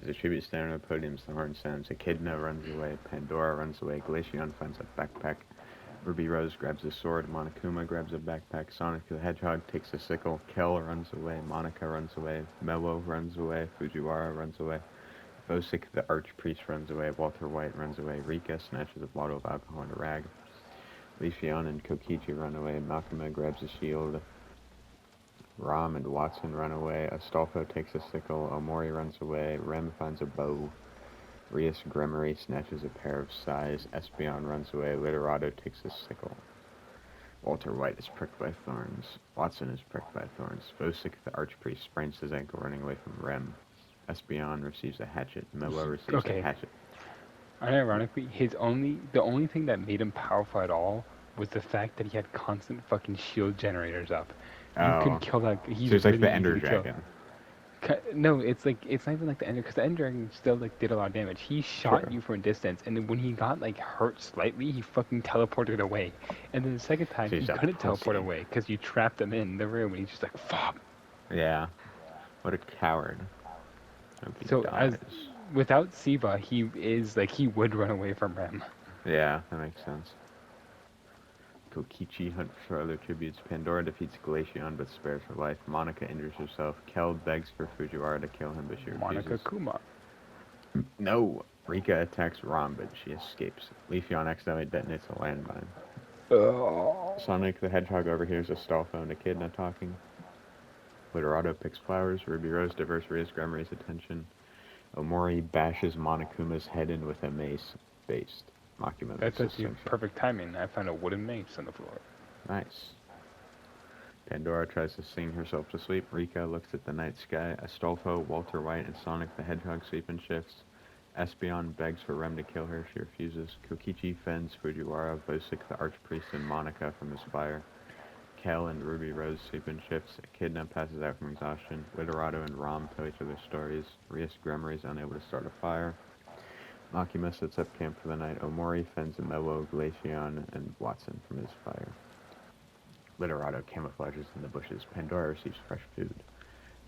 As a tribute standing on the podium, the horn sounds. Echidna runs away. Pandora runs away. Glaceon finds a backpack. Ruby Rose grabs a sword. Monokuma grabs a backpack. Sonic the Hedgehog takes a sickle. Kel runs away. Monica runs away. Mello runs away. Fujiwara runs away. Bosick the Archpriest runs away. Walter White runs away. Rika snatches a bottle of alcohol and a rag. Leafeon and Kokichi run away. Makima grabs a shield. Rom and Watson run away. Astolfo takes a sickle. Omori runs away. Rem finds a bow. Rias Gremory snatches a pair of sais. Espeon runs away. Literato takes a sickle. Walter White is pricked by thorns. Watson is pricked by thorns. Bosick the Archpriest sprains his ankle running away from Rem. Espeon receives a hatchet. Mello receives a Okay. hatchet. Unironically, the only thing that made him powerful at all was the fact that he had constant fucking shield generators up. You can Oh. kill that. So He's he's like really the easy Ender to kill. Dragon. No, it's not even like the Ender, because the Ender Dragon still like did a lot of damage. He shot True. you from a distance, and then when he got like hurt slightly, he fucking teleported away. And then the second time, So he he's a couldn't teleport pussy. away because you trapped him in the room, and he's just like fuck. Yeah. What a coward. Hope he So as dies. without Siva, he would run away from Rem. Yeah, that makes sense. Kokichi hunts for other tributes. Pandora defeats Glaceon but spares her life. Monica injures herself. Kel begs for Fujiwara to kill him, but she Monica refuses. Kuma. No! Rika attacks Rom, but she escapes. Leafeon accidentally detonates a landmine. Oh. Sonic the Hedgehog overhears Astolfo and Echidna talking. Literato picks flowers. Ruby Rose diverts Rias Gremory's attention. Omori bashes Monokuma's head in with a mace. Based. Makima That's makes a actually slingshot. perfect timing. I found a wooden mace on the floor. Nice. Pandora tries to sing herself to sleep. Rika looks at the night sky. Astolfo, Walter White, and Sonic the Hedgehog sleep in shifts. Espeon begs for Rem to kill her. She refuses. Kokichi fends Fujiwara, Bosick the Archpriest, and Monica from his fire. Kel and Ruby Rose sleep in shifts. Echidna passes out from exhaustion. Literato and Rom tell each other stories. Rias Gremory is unable to start a fire. Makima sets up camp for the night. Omori fends Mello, Glaceon, and Watson from his fire. Literato camouflages in the bushes. Pandora receives fresh food.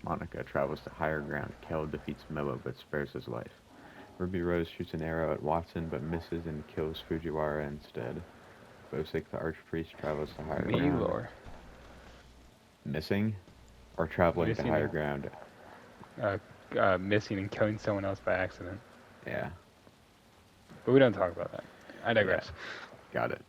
Monica travels to higher ground. Kel defeats Mello but spares his life. Ruby Rose shoots an arrow at Watson but misses and kills Fujiwara instead. Bosick the Archpriest travels to higher ground. Maylor. Missing? Or traveling to Missing higher and ground? missing and killing someone else by accident. Yeah, But we don't talk about that. I yeah, digress. got it.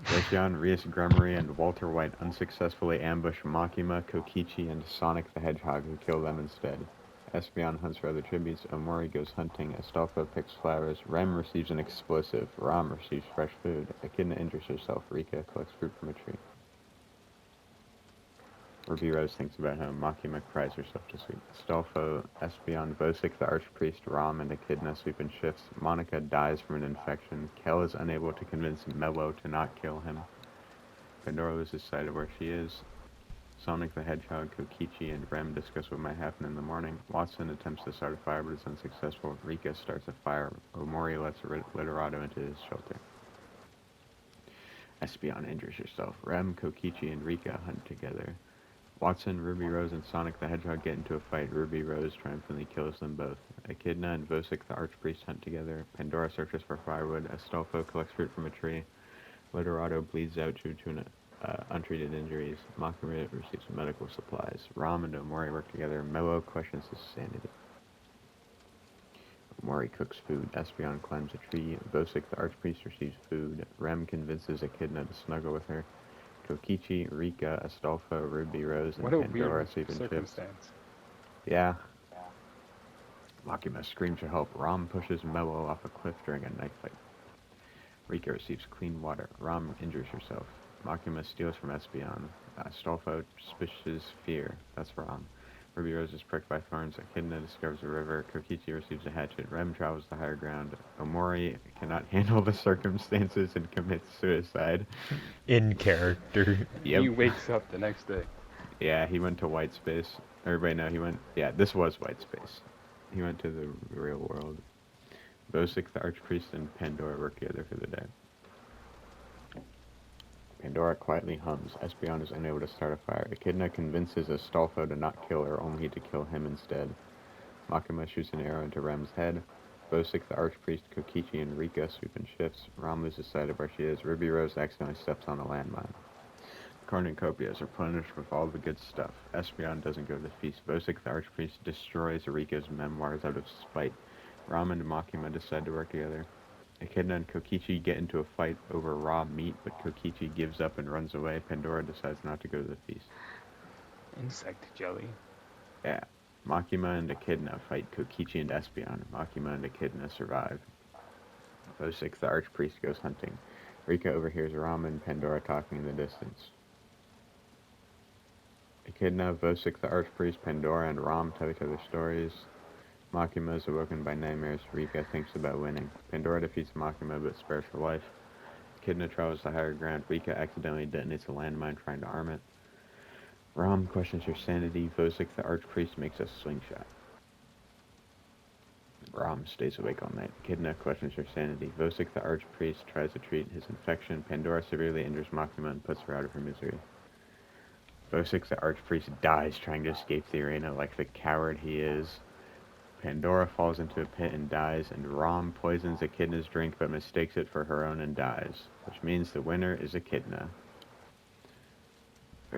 Glaceon, Rias Gremory, and Walter White unsuccessfully ambush Makima, Kokichi, and Sonic the Hedgehog, who kill them instead. Espeon hunts for other tributes. Omori goes hunting. Astolfo picks flowers. Rem receives an explosive. Rom receives fresh food. Echidna injures herself. Rika collects fruit from a tree. Ruby Rose thinks about home. Makima cries herself to sleep. Astolfo, Espeon, Bosick the Archpriest, Rom, and Echidna sleep in shifts. Monica dies from an infection. Kel is unable to convince Mello to not kill him. Pandora loses sight of where she is. Sonic the Hedgehog, Kokichi, and Rem discuss what might happen in the morning. Watson attempts to start a fire but is unsuccessful. Rika starts a fire. Omori lets Literato into his shelter. Espeon injures herself. Rem, Kokichi, and Rika hunt together. Watson, Ruby Rose, and Sonic the Hedgehog get into a fight. Ruby Rose triumphantly kills them both. Echidna and Bosick the Archpriest hunt together. Pandora searches for firewood. Astolfo collects fruit from a tree. Literato bleeds out due to untreated injuries. Makima receives medical supplies. Rom and Omori work together. Mello questions his sanity. Omori cooks food. Espeon climbs a tree. Bosick the Archpriest receives food. Rem convinces Echidna to snuggle with her. Kokichi, Rika, Astolfo, Ruby Rose, and What a Pandora weird sleep in shifts. circumstance. Yeah. Makima screams for help. Rom pushes Mello off a cliff during a knife fight. Rika receives clean water. Rom injures herself. Makima steals from Espeon. Astolfo suspicious fear. That's Rom. Ruby Rose is pricked by thorns. Echidna discovers a river. Kokichi receives a hatchet. Rem travels to higher ground. Omori cannot handle the circumstances and commits suicide. In character. Yep. He wakes up the next day. Yeah, he went to white space. Everybody know he went. Yeah, this was white space. He went to the real world. Bosick, the Archpriest, and Pandora work together for the day. Pandora quietly hums. Espeon is unable to start a fire. Echidna convinces Astolfo to not kill her, only to kill him instead. Makima shoots an arrow into Rem's head. Vosik, the Archpriest, Kokichi, and Rika sweep in shifts. Ram loses sight of where she is. Ruby Rose accidentally steps on a landmine. Cornucopias are punished with all the good stuff. Espeon doesn't go to the feast. Vosik, the Archpriest, destroys Rika's memoirs out of spite. Ram and Makima decide to work together. Echidna and Kokichi get into a fight over raw meat, but Kokichi gives up and runs away. Pandora decides not to go to the feast. Insect jelly. Yeah. Makima and Echidna fight Kokichi and Espeon. Makima and Echidna survive. Vosik, the Archpriest, goes hunting. Rika overhears Ram and Pandora talking in the distance. Echidna, Vosik, the Archpriest, Pandora, and Ram tell each other stories. Makima is awoken by nightmares. Rika thinks about winning. Pandora defeats Makima but spares her life. Echidna travels to higher ground. Rika accidentally detonates a landmine trying to arm it. Ram questions her sanity. Vosik, the Archpriest, makes a slingshot. Ram stays awake all night. Echidna questions her sanity. Vosik, the Archpriest, tries to treat his infection. Pandora severely injures Makima and puts her out of her misery. Vosik, the Archpriest, dies trying to escape the arena like the coward he is. Pandora falls into a pit and dies, and Ram poisons Echidna's drink but mistakes it for her own and dies, which means the winner is Echidna.